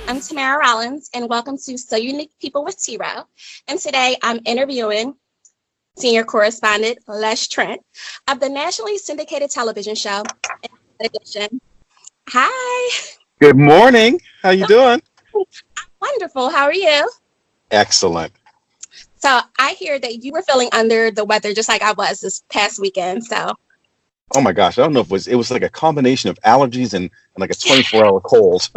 I'm Tamara Rollins, and welcome to SoUneque People with T-Row. And today I'm interviewing senior correspondent Les Trent of the nationally syndicated television show Edition. Hi. Good morning. How you doing? Wonderful. How are you? Excellent. So I hear that you were feeling under the weather just like I was this past weekend. So Oh my gosh, I don't know if it was like a combination of allergies and like a 24-hour cold.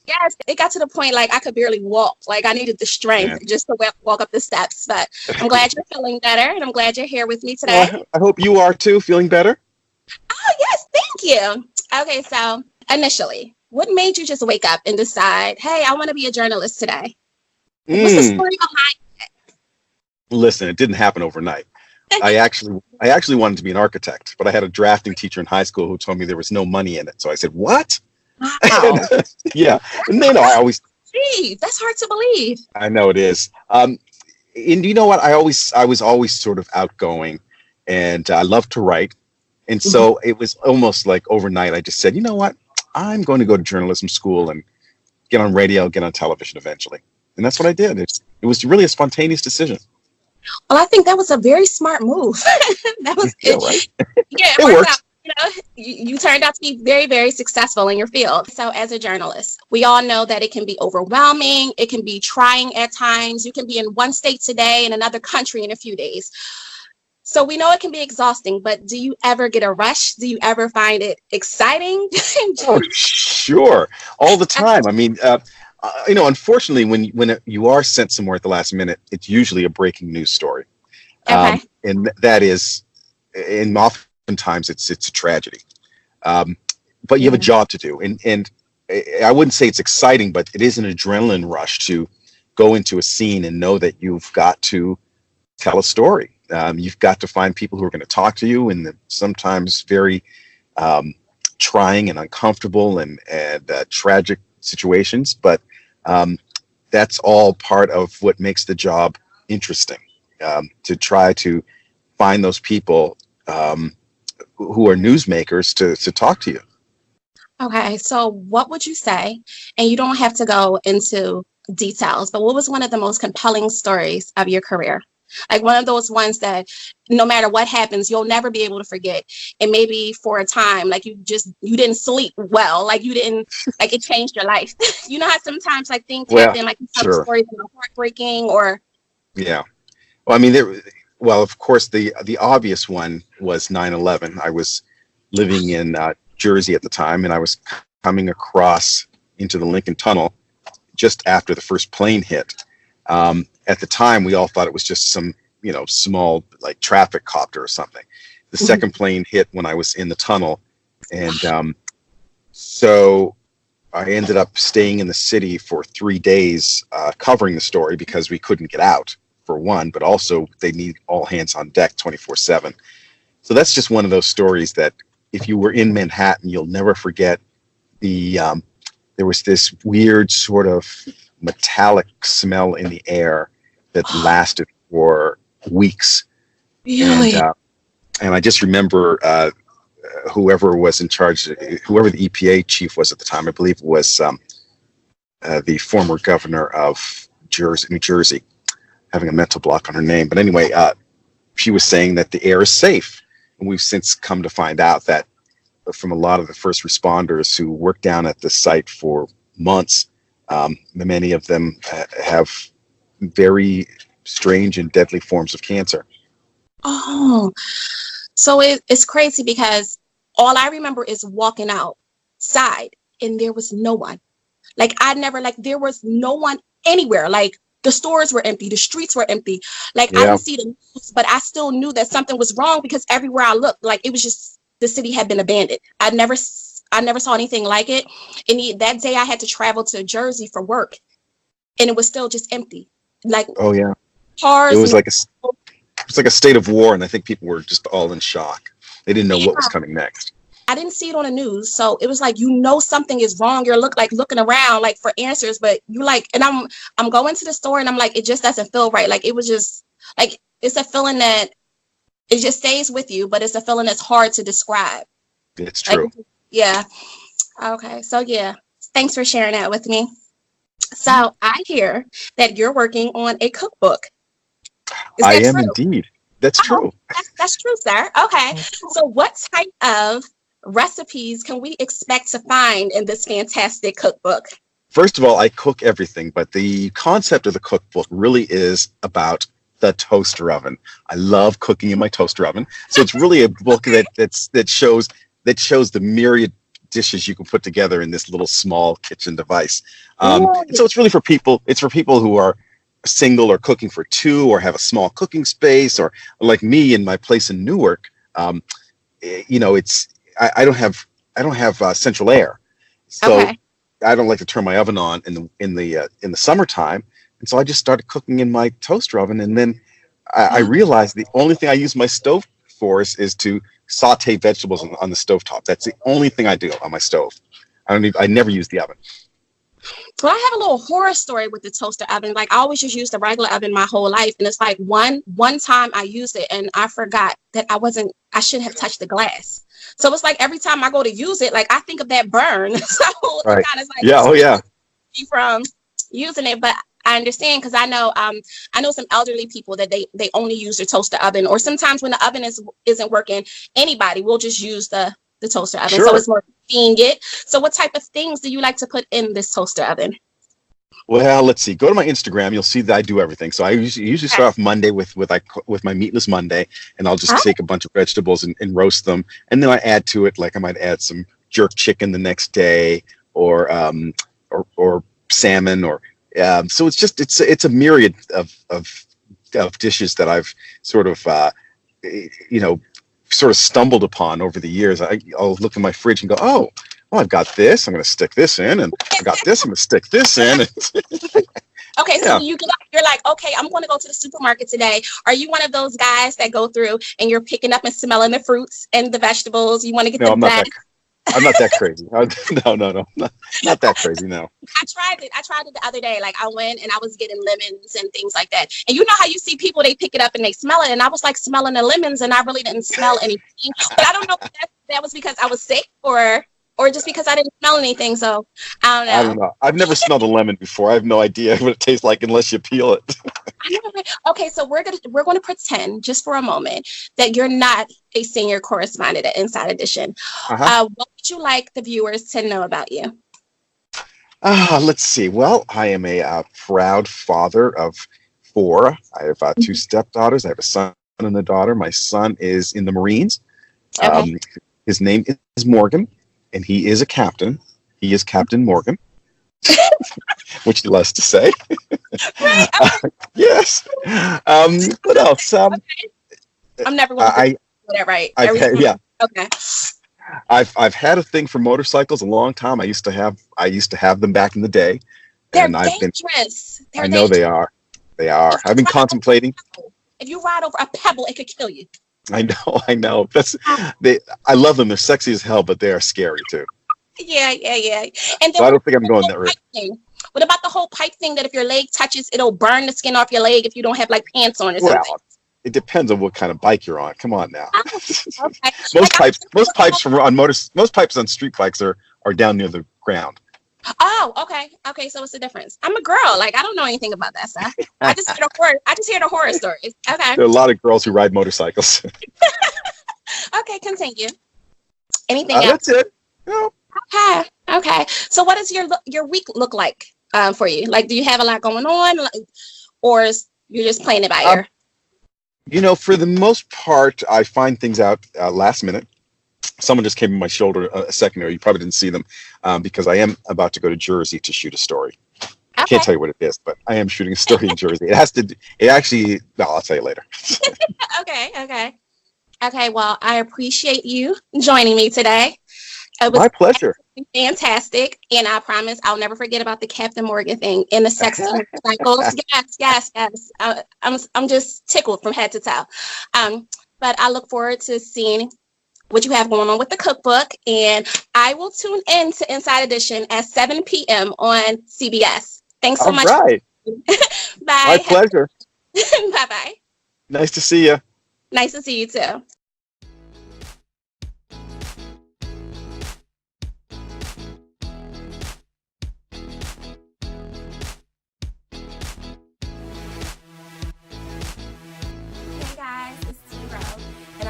yes, it got to the point like I could barely walk. Like I needed the strength Man. just to walk up the steps. But I'm glad you're feeling better, and I'm glad you're here with me today. Well, I hope you are too, feeling better. Oh, yes, thank you. Okay, so initially, what made you just wake up and decide, hey, I want to be a journalist today? What's the story behind it? Listen, it didn't happen overnight. I actually wanted to be an architect, but I had a drafting teacher in high school who told me there was no money in it. So I said, "What?" Wow. Yeah, and then Gee, that's hard to believe. I know it is. And you know what? I was always sort of outgoing, and I love to write. And so it was almost like overnight. I just said, you know what? I'm going to go to journalism school and get on radio, get on television eventually. And that's what I did. It was really a spontaneous decision. Well, I think that was a very smart move. That was Yeah, right. Yeah, It worked worked. out. You know, you turned out to be very, very successful in your field. So as a journalist, we all know that it can be overwhelming. It can be trying at times. You can be in one state today and another country in a few days. So we know it can be exhausting, but do you ever get a rush? Do you ever find it exciting? Oh, sure. All the time. I mean, unfortunately, when you are sent somewhere at the last minute, it's usually a breaking news story. Okay. And that is, and oftentimes it's a tragedy. But you have a job to do. And I wouldn't say it's exciting, but it is an adrenaline rush to go into a scene and know that you've got to tell a story. You've got to find people who are going to talk to you in the sometimes very trying and uncomfortable and tragic situations. But that's all part of what makes the job interesting, to try to find those people who are newsmakers to talk to you. Okay, so what would you say, and you don't have to go into details, but what was one of the most compelling stories of your career? Like one of those ones that no matter what happens, you'll never be able to forget. And maybe for a time, like you didn't sleep well, like you didn't, like it changed your life. You know how sometimes like things happen, like some Sure. stories that are heartbreaking or. Yeah. Well, I mean, of course, the obvious one was 9/11. I was living in Jersey at the time, and I was coming across into the Lincoln Tunnel just after the first plane hit. At the time, we all thought it was just some, small like traffic copter or something. The second plane hit when I was in the tunnel, and so I ended up staying in the city for 3 days covering the story because we couldn't get out, for one, but also they need all hands on deck 24/7. So that's just one of those stories that if you were in Manhattan, you'll never forget. There was this weird sort of metallic smell in the air that lasted for weeks. Really? And I just remember whoever was in charge, whoever the EPA chief was at the time, I believe it was the former governor of New Jersey, having a mental block on her name. But anyway, she was saying that the air is safe. And we've since come to find out that from a lot of the first responders who worked down at the site for months, many of them have very strange and deadly forms of cancer. Oh, so it's crazy because all I remember is walking outside and there was no one. Like there was no one anywhere. Like the stores were empty, the streets were empty. Like I didn't see the news, but I still knew that something was wrong because everywhere I looked, like it was just the city had been abandoned. I never saw anything like it. And that day I had to travel to Jersey for work, and it was still just empty. Like oh yeah, cars. It was like a state of war, and I think people were just all in shock. They didn't know what was coming next. I didn't see it on the news, so it was like something is wrong. You're looking around like for answers, but you like, and I'm going to the store, and I'm like, it just doesn't feel right. Like it was just like it's a feeling that it just stays with you, but it's a feeling that's hard to describe. It's true. Like, yeah. Okay. So yeah, thanks for sharing that with me. So I hear that you're working on a cookbook. Is I that am true? indeed. That's Oh, true. that's true, sir. Okay. So what type of recipes can we expect to find in this fantastic cookbook? First of all, I cook everything, but the concept of the cookbook really is about the toaster oven. I love cooking in my toaster oven, so it's really a book that shows the myriad dishes you can put together in this little small kitchen device. Ooh, And so it's really for people. It's for people who are single or cooking for two or have a small cooking space, or like me in my place in Newark. It's I don't have central air, so okay. I don't like to turn my oven on in the summertime, and so I just started cooking in my toaster oven, and then I realized the only thing I use my stove for is to saute vegetables on the stovetop. That's the only thing I do on my stove. I never use the oven. Well, I have a little horror story with the toaster oven. Like I always just used the regular oven my whole life, and it's like one time I used it and I forgot that I shouldn't have touched the glass. So it's like every time I go to use it, like I think of that burn. So it Right. kind of like Yeah. Oh yeah. me from using it. But I understand because I know some elderly people that they only use their toaster oven, or sometimes when the oven isn't working, anybody will just use the toaster oven. So Sure. it's more seeing it. So what type of things do you like to put in this toaster oven? Well, let's see. Go to my Instagram. You'll see that I do everything. So I usually Okay. start off Monday with my meatless Monday, and I'll just Huh? take a bunch of vegetables and roast them, and then I add to it, like I might add some jerk chicken the next day, or salmon, or so it's a myriad of dishes that I've sort of you know sort of stumbled upon over the years. I'll look in my fridge and go, oh, I've got this. I'm going to stick this in, and I got this. I'm going to stick this in. Okay, so Yeah. when you get up, you're like, okay, I'm going to go to the supermarket today. Are you one of those guys that go through and you're picking up and smelling the fruits and the vegetables? You want to get No, the best. I'm not that crazy. No, not that crazy. No. I tried it. I tried it the other day. Like I went and I was getting lemons and things like that. And you know how you see people, they pick it up and they smell it. And I was like smelling the lemons and I really didn't smell anything. But I don't know if that was because I was sick or just because I didn't smell anything. So I don't I don't know. know. I've never smelled a lemon before. I have no idea what it tastes like unless you peel it. I never, okay, so we're gonna pretend just for a moment that you're not a senior correspondent at Inside Edition. Uh-huh. What would you like the viewers to know about you? Let's see. Well, I am a proud father of four. I have two stepdaughters. I have a son and a daughter. My son is in the Marines. Okay. Um, his name is Morgan, and he is a captain. He is Captain Morgan, which he loves to say. Right. Yes. What else? I'm never going to I, get that right. I've Every had, time. yeah, Okay. I've had a thing for motorcycles a long time. I used to have them back in the day, They're and dangerous. I They're know dangerous. they are. They are. I've been contemplating. If you ride over a pebble, it could kill you. I know. I love them. They're sexy as hell, but they are scary too. Yeah. And So then I what don't think I'm about the going whole that route. pipe thing? What about the whole pipe thing that if your leg touches, it'll burn the skin off your leg if you don't have like pants on or something? Well, it depends on what kind of bike you're on. Come on now. Oh, okay. Most pipes on street bikes are down near the ground. Oh, okay. Okay, so what's the difference? I'm a girl. Like I don't know anything about that stuff. I just hear the horror stories. Okay. There are a lot of girls who ride motorcycles. Okay, continue. Anything else? That's it. No. Okay. So what does your week look like for you? Like do you have a lot going on, or you're just playing it by ear? For the most part, I find things out last minute. Someone just came in my shoulder a second ago. You probably didn't see them because I am about to go to Jersey to shoot a story. I Okay. can't tell you what it is, but I am shooting a story in Jersey. I'll tell you later. Okay. Well, I appreciate you joining me today. It was My pleasure. fantastic, and I promise I'll never forget about the Captain Morgan thing and the sex cycles. Yes. I'm just tickled from head to toe. But I look forward to seeing what you have going on with the cookbook, and I will tune in to Inside Edition at 7 p.m. on CBS. Thanks so All much. right. Bye. My pleasure. Bye. Nice to see you. Nice to see you too.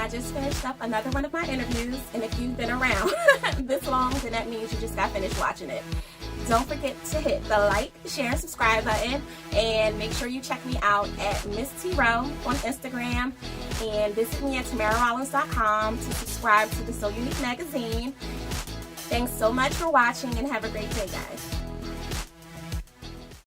just finished up another one of my interviews, and if you've been around this long, then that means you just got finished watching it. Don't forget to hit the like, share, and subscribe button, and make sure you check me out at Miss T Row on Instagram, and visit me at TamaraRollins.com to subscribe to the SoUneque magazine. Thanks so much for watching, and have a great day, guys.